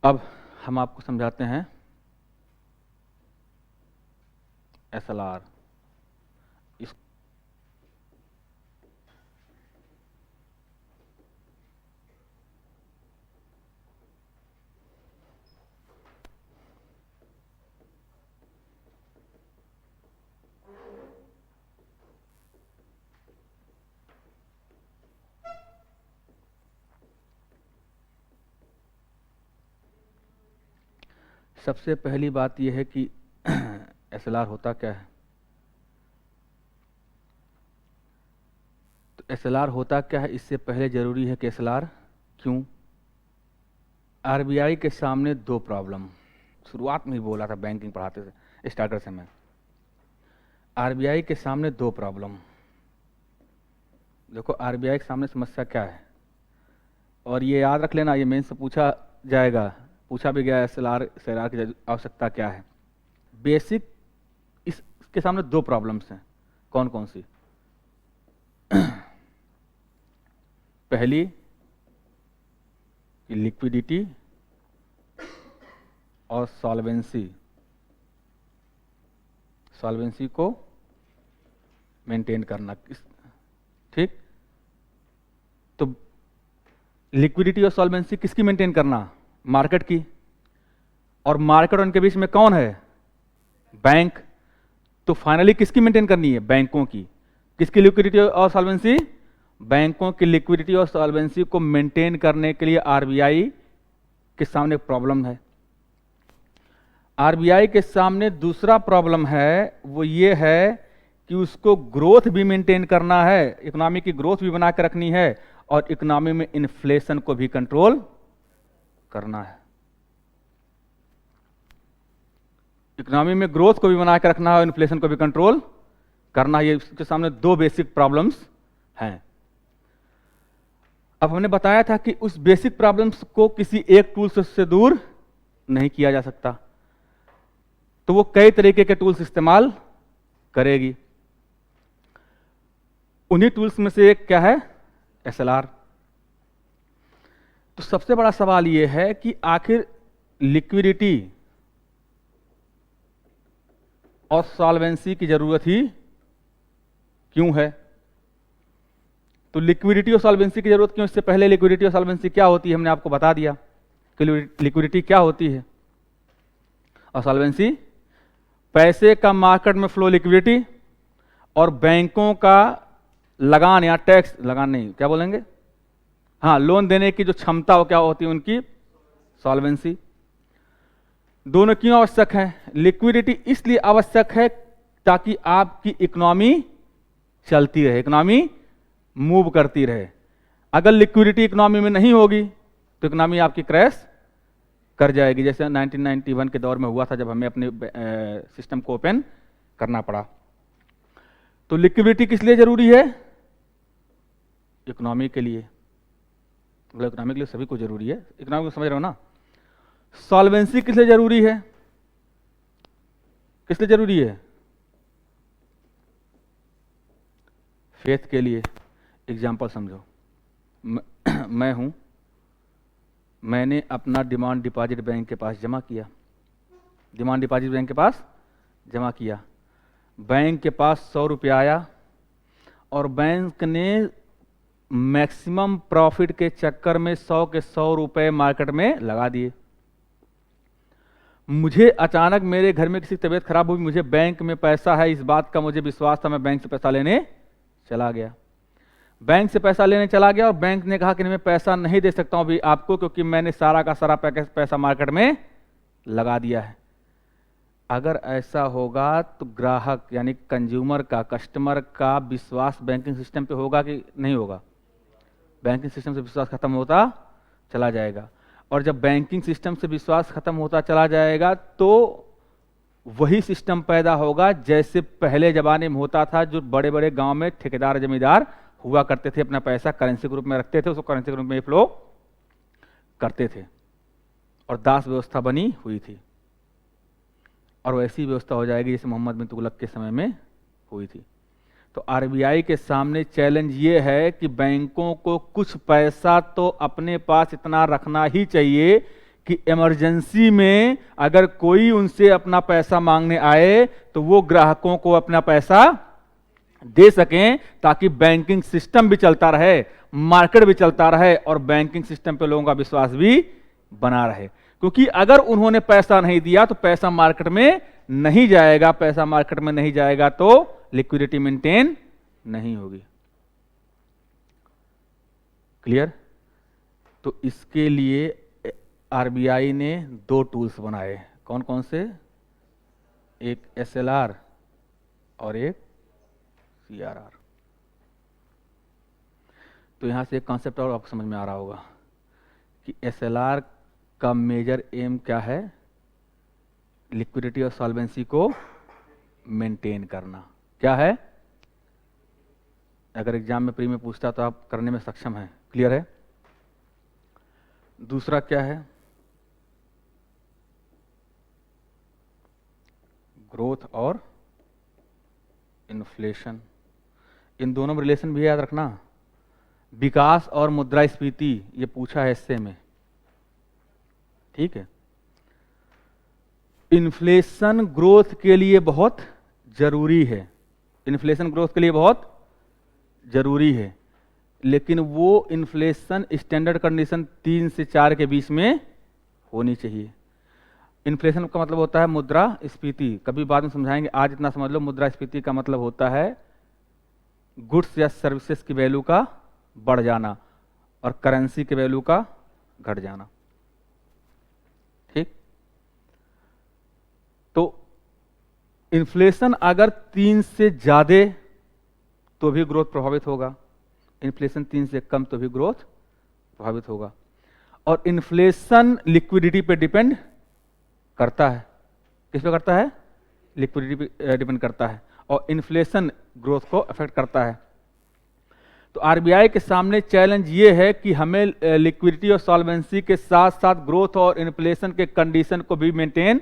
अब हम आपको समझाते हैं SLR। इस सबसे पहली बात यह है कि SLR होता क्या है। तो SLR होता क्या है, इससे पहले जरूरी है कि SLR क्यों। RBI के सामने दो प्रॉब्लम, शुरुआत में ही बोला था बैंकिंग पढ़ाते थे स्टार्टर से मैं। RBI के सामने दो प्रॉब्लम। देखो RBI के सामने समस्या क्या है, और ये याद रख लेना, ये मेंस से पूछा जाएगा, पूछा भी गया SLR की आवश्यकता क्या है। बेसिक इसके सामने दो प्रॉब्लम्स हैं। कौन कौन सी? पहली लिक्विडिटी और सॉल्वेंसी को मेंटेन करना। ठीक, तो लिक्विडिटी और सॉल्वेंसी किसकी मेंटेन करना? मार्केट की। और मार्केट और उनके बीच में कौन है? बैंक। तो फाइनली किसकी मेंटेन करनी है? बैंकों की। किसकी लिक्विडिटी और सॉल्वेंसी? बैंकों की लिक्विडिटी और सॉल्वेंसी को मेंटेन करने के लिए RBI के सामने प्रॉब्लम है। RBI के सामने दूसरा प्रॉब्लम है, वो ये है कि उसको ग्रोथ भी मेंटेन करना है, इकोनॉमी की ग्रोथ भी बना के रखनी है, और इकोनॉमी में इन्फ्लेशन को भी कंट्रोल करना है। इकोनॉमी में ग्रोथ को भी बना के रखना है और इन्फ्लेशन को भी कंट्रोल करना है। ये उसके सामने दो बेसिक प्रॉब्लम्स हैं। अब हमने बताया था कि उस बेसिक प्रॉब्लम्स को किसी एक टूल से दूर नहीं किया जा सकता, तो वो कई तरीके के टूल्स इस्तेमाल करेगी। उन्हीं टूल्स में से एक क्या है? SLR। तो सबसे बड़ा सवाल यह है कि आखिर लिक्विडिटी और सॉल्वेंसी की जरूरत ही क्यों है। तो लिक्विडिटी और सॉल्वेंसी की जरूरत क्यों? इससे पहले लिक्विडिटी और सॉल्वेंसी क्या होती है हमने आपको बता दिया कि लिक्विडिटी क्या होती है और सॉल्वेंसी पैसे का मार्केट में फ्लो लिक्विडिटी, और बैंकों का लगान या टैक्स, लगान नहीं क्या बोलेंगे, हाँ, लोन देने की जो क्षमता हो क्या होती है? उनकी सॉल्वेंसी। दोनों क्यों आवश्यक है? लिक्विडिटी इसलिए आवश्यक है ताकि आपकी इकोनॉमी चलती रहे, इकोनॉमी मूव करती रहे। अगर लिक्विडिटी इकोनॉमी में नहीं होगी तो इकोनॉमी आपकी क्रैश कर जाएगी, जैसे 1991 के दौर में हुआ था जब हमें अपने सिस्टम को ओपन करना पड़ा। तो लिक्विडिटी किस लिए जरूरी है? इकोनॉमी के लिए। मतलब इकोनॉमी के लिए सभी को जरूरी है, इकोनॉमी को समझ रहे हो ना। सॉल्वेंसी किस लिए जरूरी है? किस लिए जरूरी है? फेथ के लिए। एग्जाम्पल समझो, मैं हूं, मैंने अपना डिमांड डिपॉजिट बैंक के पास जमा किया, डिमांड डिपॉजिट बैंक के पास जमा किया। बैंक के पास 100 रुपया आया और बैंक ने मैक्सिमम प्रॉफिट के चक्कर में 100 के 100 रुपए मार्केट में लगा दिए। मुझे अचानक मेरे घर में किसी की तबीयत खराब हुई, मुझे बैंक में पैसा है इस बात का मुझे विश्वास था, मैं बैंक से पैसा लेने चला गया। बैंक से पैसा लेने चला गया और बैंक ने कहा कि मैं पैसा नहीं दे सकता हूं अभी आपको, क्योंकि मैंने सारा का सारा पैसा मार्केट में लगा दिया है। अगर ऐसा होगा तो ग्राहक यानी कंज्यूमर का, कस्टमर का विश्वास बैंकिंग सिस्टम पे होगा कि नहीं होगा? बैंकिंग सिस्टम से विश्वास खत्म होता चला जाएगा। और जब बैंकिंग सिस्टम से विश्वास खत्म होता चला जाएगा तो वही सिस्टम पैदा होगा जैसे पहले जमाने में होता था, जो बड़े बड़े गांव में ठेकेदार जमींदार हुआ करते थे, अपना पैसा करेंसी के रूप में रखते थे, उसको करेंसी के रूप में फ्लो करते थे और दास व्यवस्था बनी हुई थी। और वैसी व्यवस्था हो जाएगी जैसे मोहम्मद बिन तुगलक के समय में हुई थी। तो RBI के सामने चैलेंज ये है कि बैंकों को कुछ पैसा तो अपने पास इतना रखना ही चाहिए कि इमरजेंसी में अगर कोई उनसे अपना पैसा मांगने आए तो वो ग्राहकों को अपना पैसा दे सकें, ताकि बैंकिंग सिस्टम भी चलता रहे, मार्केट भी चलता रहे और बैंकिंग सिस्टम पे लोगों का विश्वास भी बना रहे। क्योंकि अगर उन्होंने पैसा नहीं दिया तो पैसा मार्केट में नहीं जाएगा, पैसा मार्केट में नहीं जाएगा तो लिक्विडिटी मेंटेन नहीं होगी। क्लियर? तो इसके लिए आरबीआई ने दो टूल्स बनाए। कौन कौन से? एक एसएलआर और एक सीआरआर। तो यहां से एक कॉन्सेप्ट और आपको समझ में आ रहा होगा कि एसएलआर का मेजर एम क्या है? लिक्विडिटी और सॉल्वेंसी को मेंटेन करना। क्या है? अगर एग्जाम में प्री में पूछता तो आप करने में सक्षम हैं। क्लियर है? दूसरा क्या है? ग्रोथ और इन्फ्लेशन। इन दोनों में रिलेशन भी याद रखना। विकास और मुद्रास्फीति, ये पूछा है हिस्से में। ठीक है? इन्फ्लेशन ग्रोथ के लिए बहुत जरूरी है, इन्फ्लेशन ग्रोथ के लिए बहुत जरूरी है, लेकिन वो इन्फ्लेशन स्टैंडर्ड कंडीशन 3 से 4 के बीच में होनी चाहिए। इन्फ्लेशन का मतलब होता है मुद्रास्फीति, कभी बाद में समझाएंगे, आज इतना समझ लो। मुद्रास्फीति का मतलब होता है गुड्स या सर्विसेज की वैल्यू का बढ़ जाना और करेंसी के वैल्यू का घट जाना। ठीक? तो इन्फ्लेशन अगर 3 से ज्यादा तो भी ग्रोथ प्रभावित होगा, इन्फ्लेशन 3 से कम तो भी ग्रोथ प्रभावित होगा। और इन्फ्लेशन लिक्विडिटी पे डिपेंड करता है। किस पे करता है? लिक्विडिटी पे डिपेंड करता है, और इन्फ्लेशन ग्रोथ को अफेक्ट करता है। तो आरबीआई के सामने चैलेंज ये है कि हमें लिक्विडिटी और सॉल्वेंसी के साथ साथ ग्रोथ और इन्फ्लेशन के कंडीशन को भी मेंटेन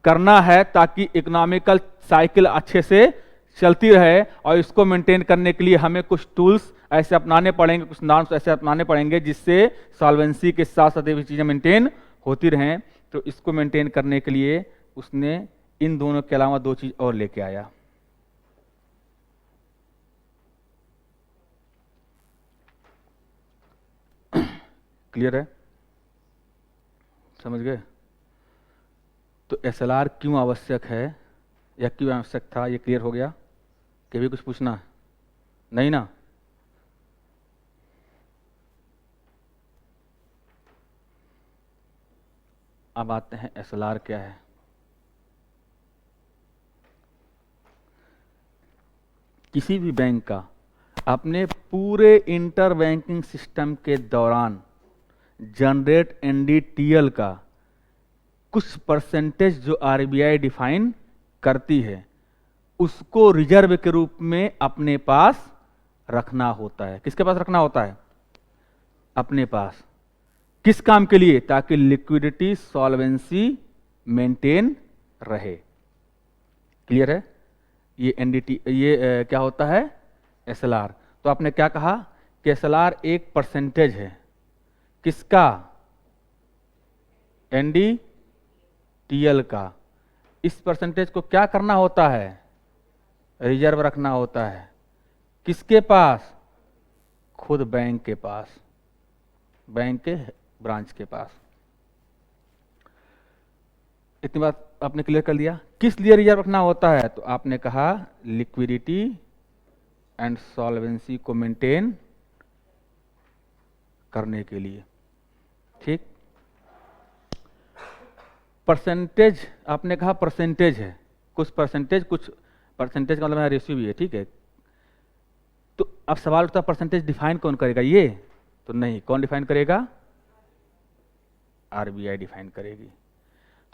करना है, ताकि इकोनॉमिकल साइकिल अच्छे से चलती रहे। और इसको मेंटेन करने के लिए हमें कुछ टूल्स ऐसे अपनाने पड़ेंगे, कुछ नॉर्म्स ऐसे अपनाने पड़ेंगे जिससे सॉल्वेंसी के साथ साथ ये चीजें मेंटेन होती रहें। तो इसको मेंटेन करने के लिए उसने इन दोनों के अलावा दो चीज और लेके आया। क्लियर है? समझ गए? तो एसएलआर क्यों आवश्यक है या क्यों आवश्यक था, ये क्लियर हो गया? कि भी कुछ पूछना है? नहीं ना? अब आते हैं एसएलआर क्या है। किसी भी बैंक का अपने पूरे इंटर बैंकिंग सिस्टम के दौरान जनरेट एनडीटीएल का कुछ परसेंटेज जो आरबीआई डिफाइन करती है, उसको रिजर्व के रूप में अपने पास रखना होता है। किसके पास रखना होता है? अपने पास। किस काम के लिए? ताकि लिक्विडिटी सॉल्वेंसी मेंटेन रहे। क्लियर है? ये एनडीटी, ये क्या होता है? एसएलआर। तो आपने क्या कहा कि एसएलआर एक परसेंटेज है। किसका? एनडीटीएल का। इस परसेंटेज को क्या करना होता है? रिजर्व रखना होता है। किसके पास? खुद बैंक के पास, बैंक के ब्रांच के पास। इतनी बात आपने क्लियर कर लिया। किस लिए रिजर्व रखना होता है? तो आपने कहा लिक्विडिटी एंड सॉल्वेंसी को मेंटेन करने के लिए। ठीक? परसेंटेज, आपने कहा परसेंटेज है, कुछ परसेंटेज का मतलब है रेशियो भी है। ठीक है? तो अब सवाल उठता है परसेंटेज डिफाइन कौन करेगा? ये तो नहीं, कौन डिफाइन करेगा? आरबीआई डिफाइन करेगी।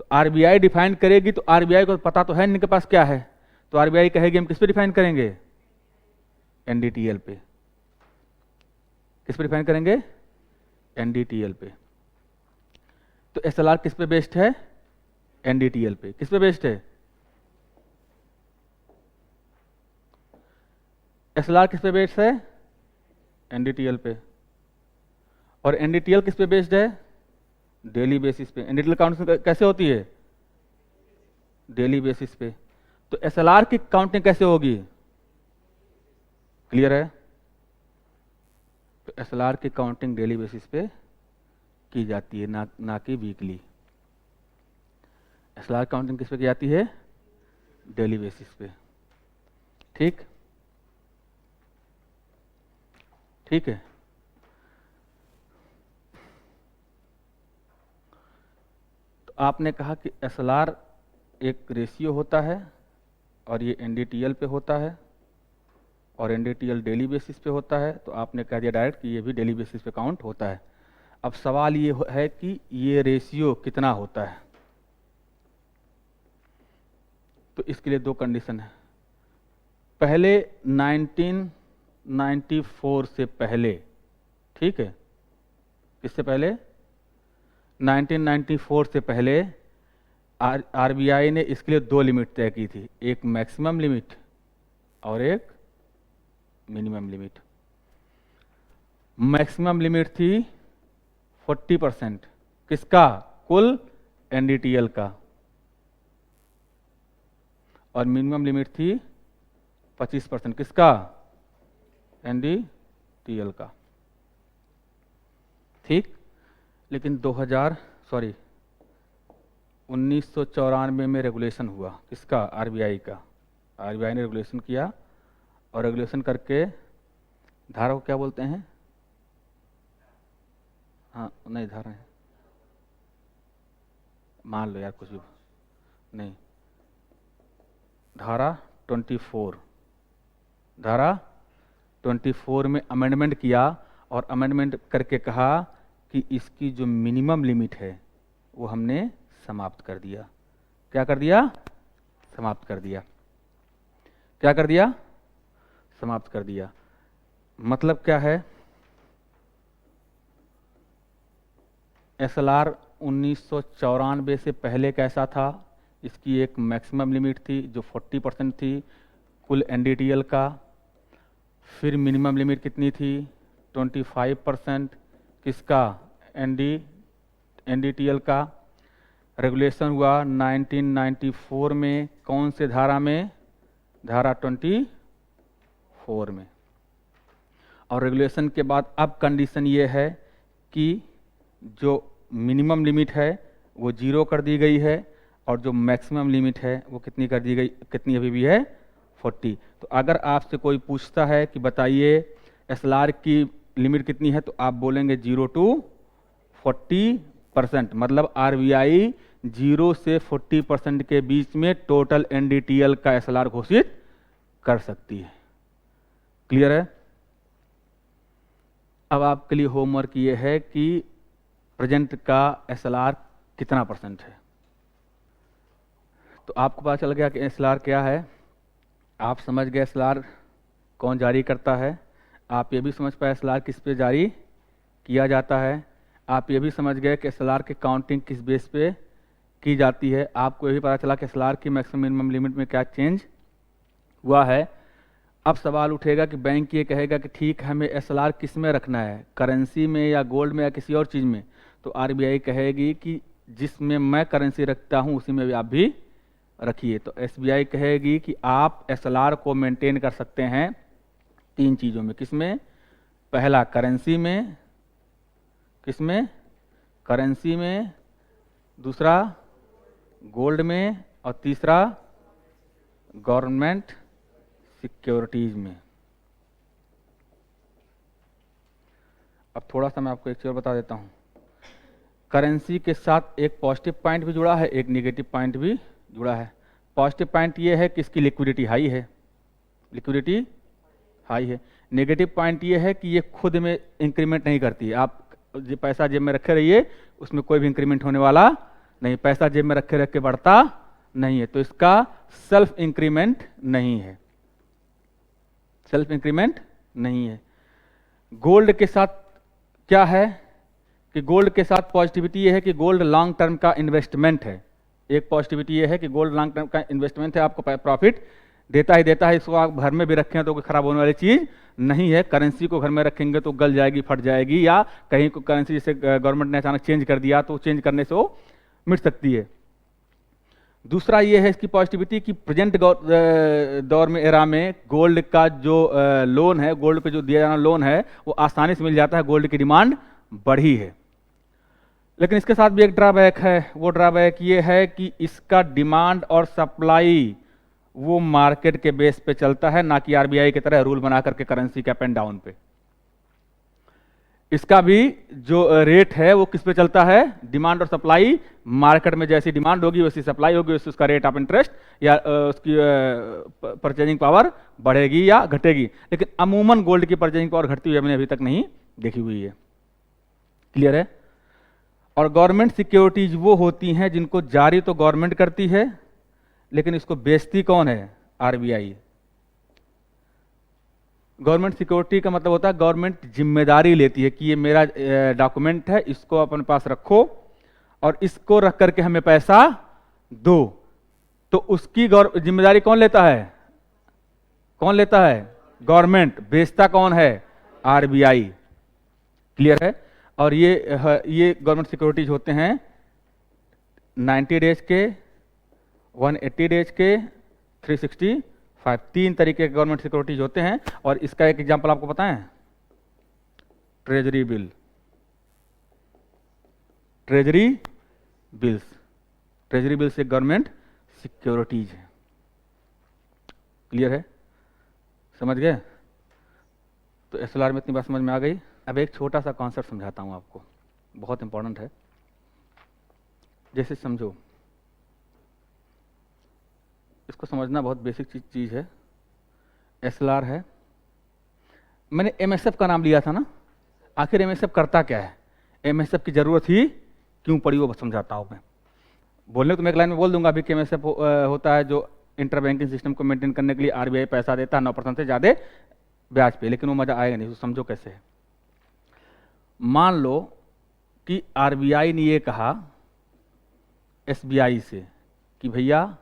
तो आरबीआई डिफाइन करेगी तो आरबीआई को पता तो है इनके पास क्या है, तो आरबीआई कहेगी हम किस पे डिफाइन करेंगे? एनडीटीएल पे। किस पे डिफाइन करेंगे? एनडीटीएल पे। तो एसएलआर किस पे बेस्ड है? एनडीटीएल पे। किस पे बेस्ड है? एसएलआर किस पे बेस्ड है? एनडीटीएल पे। और एनडीटीएल किस पे बेस्ड है? डेली बेसिस पे। एनडीटीएल काउंटिंग कैसे होती है? डेली बेसिस पे। तो एसएलआर की काउंटिंग कैसे होगी? क्लियर है? तो एसएलआर की काउंटिंग डेली बेसिस पे की जाती है, ना कि वीकली। एसएलआर काउंटिंग किस पे की जाती है? डेली बेसिस पे। ठीक ठीक है। तो आपने कहा कि एसएलआर एक रेशियो होता है और ये एनडीटीएल पे होता है और एनडीटीएल डेली बेसिस पे होता है, तो आपने कह दिया डायरेक्ट कि ये भी डेली बेसिस पे काउंट होता है। अब सवाल ये है कि ये रेशियो कितना होता है। तो इसके लिए दो कंडीशन है। पहले 1994 से पहले, ठीक है, किससे पहले? 1994 से पहले आरबीआई ने इसके लिए दो लिमिट तय की थी, एक मैक्सिमम लिमिट और एक मिनिमम लिमिट। मैक्सिमम लिमिट थी 40%, किसका? कुल एनडीटीएल का। और मिनिमम लिमिट थी 25%, किसका? एनडीटीएल का। ठीक। लेकिन 1994 में रेगुलेशन हुआ, किसका? आरबीआई का। आरबीआई ने रेगुलेशन किया और रेगुलेशन करके धारा को क्या बोलते हैं? हाँ नहीं, धारा है, मान लो यार कुछ भी नहीं, धारा 24 में अमेंडमेंट किया और अमेंडमेंट करके कहा कि इसकी जो मिनिमम लिमिट है वो हमने समाप्त कर दिया। क्या कर दिया? समाप्त कर दिया। क्या कर दिया? समाप्त कर दिया। मतलब क्या है? एसएलआर 1994 से पहले कैसा था? इसकी एक मैक्सिमम लिमिट थी जो 40% थी कुल एनडीटीएल का। फिर मिनिमम लिमिट कितनी थी? 25%, किसका? एनडीटीएल का। रेगुलेशन हुआ 1994 में, कौन से धारा में? धारा 24 में। और रेगुलेशन के बाद अब कंडीशन ये है कि जो मिनिमम लिमिट है वो 0 कर दी गई है और जो मैक्सिमम लिमिट है वो कितनी कर दी गई? कितनी अभी भी है? 40। तो अगर आपसे कोई पूछता है कि बताइए एसएलआर की लिमिट कितनी है, तो आप बोलेंगे 0 to 40%। मतलब आरबीआई 0 से 40% के बीच में टोटल एनडीटीएल का एसएलआर घोषित कर सकती है। क्लियर है? अब आपके लिए होमवर्क ये है कि प्रेजेंट का एसएलआर कितना % है। तो आपको पता चल गया कि एसएलआर क्या है, आप समझ गए एसएलआर कौन जारी करता है, आप ये भी समझ पाए एसएलआर किस पे जारी किया जाता है, आप ये भी समझ गए कि एसएलआर की काउंटिंग किस बेस पे की जाती है, आपको ये भी पता चला कि एसएलआर की मैक्सिमम मिनिमम लिमिट में क्या चेंज हुआ है। अब सवाल उठेगा कि बैंक ये कहेगा कि ठीक है, हमें एसएलआर किस में रखना है, करेंसी में या गोल्ड में या किसी और चीज़ में? तो आरबीआई कहेगी कि जिसमें मैं करेंसी रखता हूँ उसी में भी आप भी रखिए। तो एसबीआई कहेगी कि आप एसएलआर को मेंटेन कर सकते हैं 3 चीज़ों में। किसमें? पहला करेंसी में, किसमें? करेंसी में, दूसरा गोल्ड में और तीसरा गवर्नमेंट सिक्योरिटीज में। अब थोड़ा सा मैं आपको एक चीज और बता देता हूं। करेंसी के साथ एक पॉजिटिव पॉइंट भी जुड़ा है, एक नेगेटिव पॉइंट भी जुड़ा है। पॉजिटिव पॉइंट ये है कि इसकी लिक्विडिटी हाई है, लिक्विडिटी हाई है। नेगेटिव पॉइंट ये है कि ये खुद में इंक्रीमेंट नहीं करती है। आप पैसा जेब में रखे रहिए, उसमें कोई भी इंक्रीमेंट होने वाला नहीं, पैसा जेब में रखे रख के बढ़ता नहीं है, तो इसका सेल्फ इंक्रीमेंट नहीं है, सेल्फ इंक्रीमेंट नहीं है। गोल्ड के साथ क्या है कि गोल्ड के साथ पॉजिटिविटी ये है कि गोल्ड लॉन्ग टर्म का इन्वेस्टमेंट है। एक पॉजिटिविटी ये है कि गोल्ड लॉन्ग टर्म का इन्वेस्टमेंट है, आपको प्रॉफिट देता ही देता है। इसको आप घर में भी रखें तो कोई खराब होने वाली चीज़ नहीं है। करेंसी को घर में रखेंगे तो गल जाएगी, फट जाएगी, या कहीं को करेंसी जैसे गवर्नमेंट ने अचानक चेंज कर दिया तो चेंज करने से वो मिट सकती है। दूसरा ये है इसकी पॉजिटिविटी कि प्रेजेंट दौर में, एरा में गोल्ड का जो लोन है, गोल्ड पे जो दिया जाना लोन है वो आसानी से मिल जाता है, गोल्ड की डिमांड बढ़ी है। लेकिन इसके साथ भी एक ड्रॉबैक है। वो ड्रॉबैक ये है कि इसका डिमांड और सप्लाई वो मार्केट के बेस पे चलता है, ना कि आरबीआई की तरह रूल बना करके करेंसी के अप एंड डाउन पे। इसका भी जो रेट है वो किस पे चलता है, डिमांड और सप्लाई। मार्केट में जैसी डिमांड होगी वैसी सप्लाई होगी, वैसे उसका रेट ऑफ इंटरेस्ट या उसकी परचेजिंग पावर बढ़ेगी या घटेगी। लेकिन अमूमन गोल्ड की परचेजिंग पावर घटती हुई हमने अभी तक नहीं देखी हुई है। क्लियर है। और गवर्नमेंट सिक्योरिटीज वो होती हैं जिनको जारी तो गवर्नमेंट करती है, लेकिन इसको बेचती कौन है, आरबीआई। गवर्नमेंट सिक्योरिटी का मतलब होता है गवर्नमेंट जिम्मेदारी लेती है कि ये मेरा डॉक्यूमेंट है, इसको अपने पास रखो और इसको रख करके हमें पैसा दो। तो उसकी जिम्मेदारी कौन लेता है, कौन लेता है, गवर्नमेंट। बेचता कौन है, आरबीआई। क्लियर है। और ये गवर्नमेंट सिक्योरिटीज होते हैं 90 डेज के, 180 डेज के, 365। 3 तरीके के गवर्नमेंट सिक्योरिटीज होते हैं। और इसका एक एग्जांपल आपको पता है, treasury bill. Treasury bills, treasury bills एक गवर्नमेंट सिक्योरिटीज है। क्लियर है, समझ गए। तो एसएलआर में इतनी बात समझ में आ गई। अब एक छोटा सा कॉन्सेप्ट समझाता हूं आपको, बहुत इंपॉर्टेंट है। जैसे समझो, इसको समझना बहुत बेसिक चीज है। एसएलआर है, मैंने एमएसएफ का नाम लिया था ना। आखिर एमएसएफ करता क्या है, एमएसएफ की जरूरत ही क्यों पड़ी, वो समझाता हूं मैं। बोलने तो मैं एक लाइन में बोल दूंगा अभी कि एमएसएफ होता है जो इंटर बैंकिंग सिस्टम को मेंटेन करने के लिए आरबीआई पैसा देता है 9% से ज्यादा ब्याज पे, लेकिन वो मजा आएगा नहीं। तो समझो कैसे है। मान लो कि आरबीआई ने ये कहा एसबीआई से कि भैया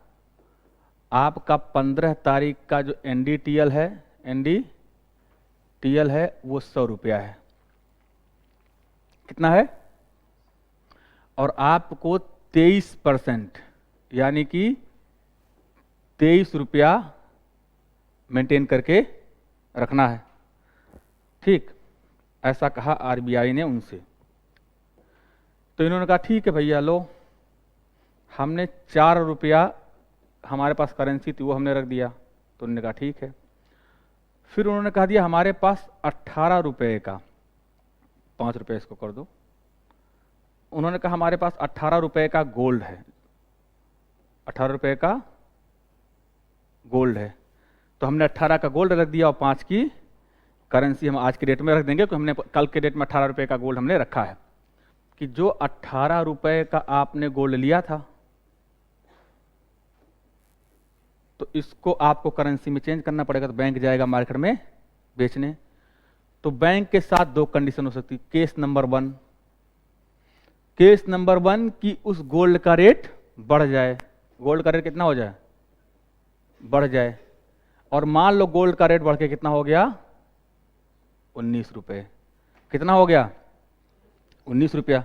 आपका 15 तारीख का जो एनडीटीएल है वो 100 रुपया है। कितना है, और आपको 23% यानी कि 23 रुपया मेंटेन करके रखना है। ठीक, ऐसा कहा आरबीआई ने उनसे। तो इन्होंने कहा ठीक है भैया लो, हमने 4 रुपया हमारे पास करेंसी थी वो हमने रख दिया। तो उन्होंने कहा ठीक है। फिर उन्होंने कहा दिया हमारे पास 18 रुपये का, 5 रुपये इसको कर दो। उन्होंने कहा हमारे पास 18 रुपये का गोल्ड है, 18 रुपये का गोल्ड है। तो हमने 18 का गोल्ड रख दिया और 5 की करेंसी हम आज के डेट में रख देंगे, क्योंकि हमने कल के डेट में 18 रुपये का गोल्ड हमने रखा है। कि जो 18 रुपये का आपने गोल्ड लिया था तो इसको आपको करेंसी में चेंज करना पड़ेगा। तो बैंक जाएगा मार्केट में बेचने। तो बैंक के साथ 2 कंडीशन हो सकती। केस नंबर 1 कि उस गोल्ड का रेट बढ़ जाए। गोल्ड का रेट कितना हो जाए, बढ़ जाए। और मान लो गोल्ड का रेट बढ़ के कितना हो गया, 19 रुपये। कितना हो गया, 19 रुपया।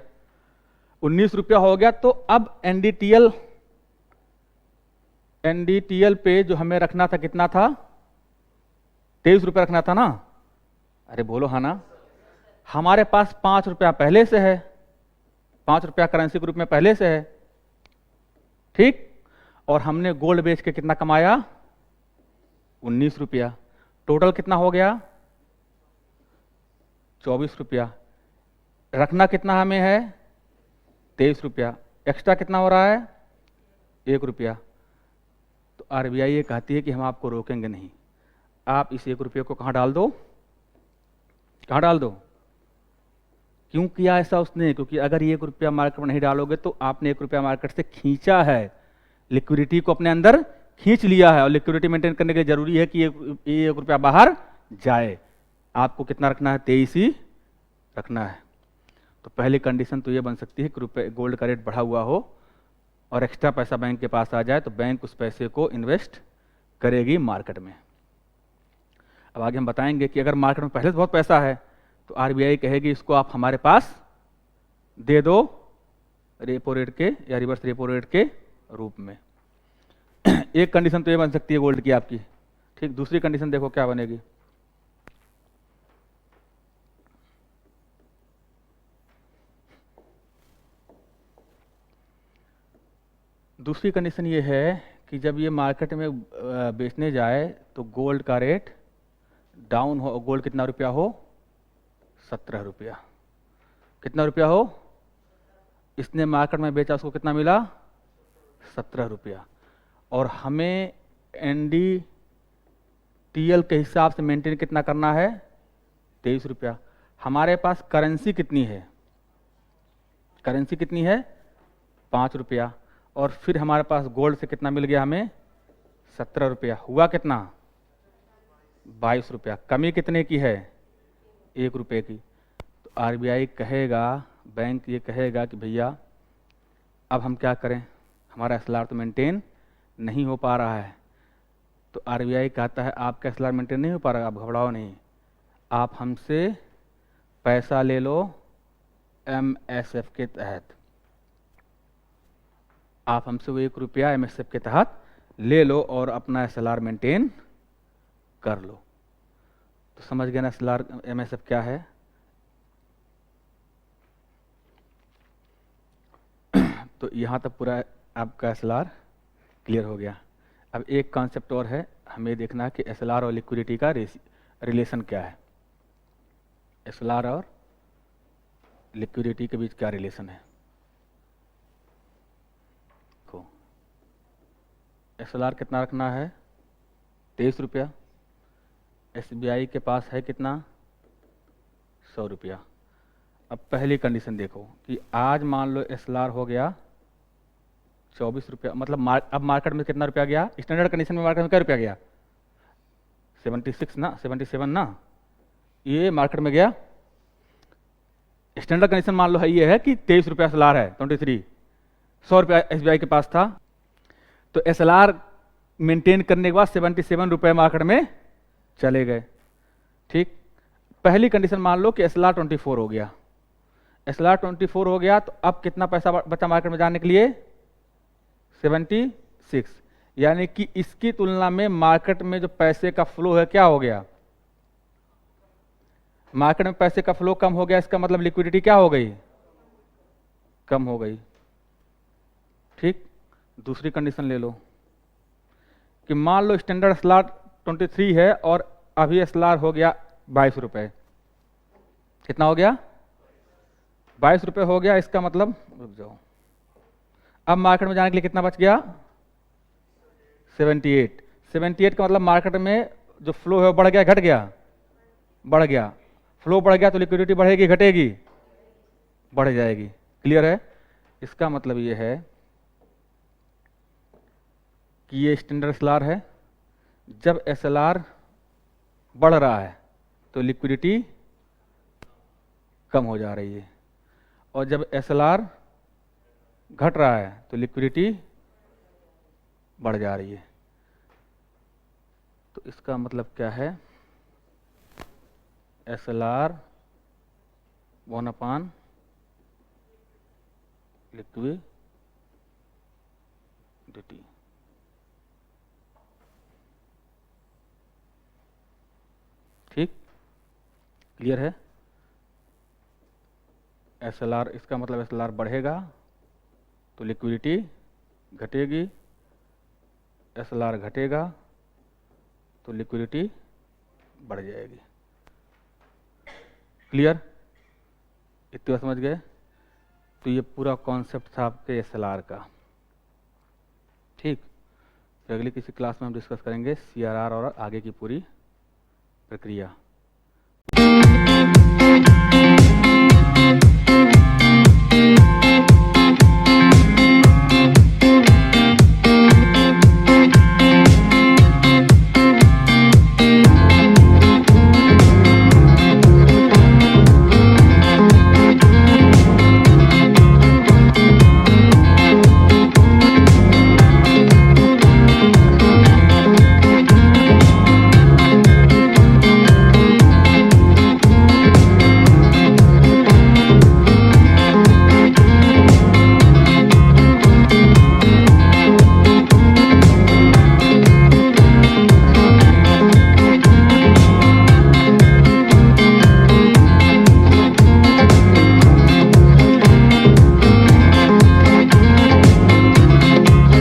19 रुपया हो गया। तो अब एनडीटीएल पे जो हमें रखना था कितना था, 23 रुपया रखना था ना। अरे बोलो हाँ ना। हमारे पास 5 रुपया पहले से है, 5 रुपया करेंसी के रूप में पहले से है। ठीक। और हमने गोल्ड बेच के कितना कमाया, 19 रुपया। टोटल कितना हो गया, 24 रुपया। रखना कितना हमें है, 23 रुपया। एक्स्ट्रा कितना हो रहा है, 1 रुपया। तो आरबीआई ये कहती है कि हम आपको रोकेंगे नहीं, आप इस 1 रुपये को कहाँ डाल दो, कहाँ डाल दो। क्यों किया ऐसा उसने, क्योंकि अगर ये 1 रुपया मार्केट में नहीं डालोगे तो आपने 1 रुपया मार्केट से खींचा है, लिक्विडिटी को अपने अंदर खींच लिया है। और लिक्विडिटी मेंटेन करने के लिए जरूरी है कि ये 1 रुपया बाहर जाए। आपको कितना रखना है, 23 ही रखना है। तो पहली कंडीशन तो ये बन सकती है कि गोल्ड का रेट बढ़ा हुआ हो और एक्स्ट्रा पैसा बैंक के पास आ जाए, तो बैंक उस पैसे को इन्वेस्ट करेगी मार्केट में। अब आगे हम बताएंगे कि अगर मार्केट में पहले से बहुत पैसा है तो आरबीआई कहेगी इसको आप हमारे पास दे दो रेपो रेट के या रिवर्स रेपो रेट के रूप में। एक कंडीशन तो ये बन सकती है गोल्ड की आपकी, ठीक। दूसरी कंडीशन देखो क्या बनेगी। दूसरी कंडीशन ये है कि जब ये मार्केट में बेचने जाए तो गोल्ड का रेट डाउन हो। गोल्ड कितना रुपया हो? 17 रुपया। कितना रुपया हो? इसने मार्केट में बेचा, उसको कितना मिला? 17 रुपया। और हमें एनडीटीएल के हिसाब से मेंटेन कितना करना है? 23 रुपया। हमारे पास करेंसी कितनी है? करेंसी कितनी है? 5 रुपया। और फिर हमारे पास गोल्ड से कितना मिल गया हमें? 17 रुपया। हुआ कितना? 22 रुपया। कमी कितने की है? 1 रुपये की। तो आरबीआई कहेगा, बैंक ये कहेगा कि भैया अब हम क्या करें, हमारा एसएलआर तो मेंटेन नहीं हो पा रहा है। तो आरबीआई कहता है आपका एसएलआर मेंटेन नहीं हो पा रहा, आप घबराओ नहीं, आप हमसे पैसा ले लो एमएसएफ के तहत। आप हमसे वो 1 रुपया एमएसएफ के तहत ले लो और अपना एसएलआर मेंटेन कर लो। तो समझ गए ना एसएलआर एमएसएफ क्या है? तो यहाँ तक पूरा आपका एसएलआर क्लियर हो गया। अब एक कॉन्सेप्ट और है, हमें देखना है कि एसएलआर और लिक्विडिटी का रिलेशन क्या है। एसएलआर और लिक्विडिटी के बीच क्या रिलेशन है? देखो, एसएलआर कितना रखना है? 23 रुपया। एसबीआई के पास है कितना? 100 रुपया। अब पहली कंडीशन देखो कि आज मान लो एसएलआर हो गया 24 रुपया, मतलब अब मार्केट में कितना रुपया गया? स्टैंडर्ड कंडीशन में मार्केट में क्या रुपया गया? 76 ना, 77 ना, ये मार्केट में गया। स्टैंडर्ड कंडीशन मान लो है ये है कि 23 रुपया एसएलआर है, 23, 100 रुपया एसबीआई के पास था। तो एसएलआर मेंटेन करने के बाद 77 रुपये मार्केट में चले गए, ठीक। पहली कंडीशन मान लो कि एसएलआर 24 हो गया। एसएलआर 24 हो गया तो अब कितना पैसा बचा मार्केट में जाने के लिए? 76। यानी कि इसकी तुलना में मार्केट में जो पैसे का फ्लो है क्या हो गया? मार्केट में पैसे का फ्लो कम हो गया, इसका मतलब लिक्विडिटी क्या हो गई? कम हो गई, ठीक। दूसरी कंडीशन ले लो कि मान लो स्टैंडर्ड एसएलआर 23 है और अभी एसएलआर हो गया 22 रुपये। कितना हो गया? 22 रुपये हो गया। इसका मतलब, रुक जाओ, अब मार्केट में जाने के लिए कितना बच गया? 78। 78 का मतलब मार्केट में जो फ्लो है वो बढ़ गया, घट गया? बढ़ गया। फ्लो बढ़ गया तो लिक्विडिटी बढ़ेगी, घटेगी? बढ़ जाएगी। क्लियर है? इसका मतलब ये है कि ये स्टैंडर्ड एसएलआर है। जब एसएलआर बढ़ रहा है तो लिक्विडिटी कम हो जा रही है, और जब एसएलआर घट रहा है तो लिक्विडिटी बढ़ जा रही है। तो इसका मतलब क्या है? एसएलआर 1/लिक्विडिटी, ठीक। क्लियर है? एसएलआर, इसका मतलब एसएलआर बढ़ेगा तो लिक्विडिटी घटेगी, एसएलआर घटेगा तो लिक्विडिटी बढ़ जाएगी। क्लियर? इतना समझ गए? तो ये पूरा कॉन्सेप्ट था आपके एसएलआर का, ठीक। तो अगली किसी क्लास में हम डिस्कस करेंगे सीआरआर और आगे की पूरी प्रक्रिया।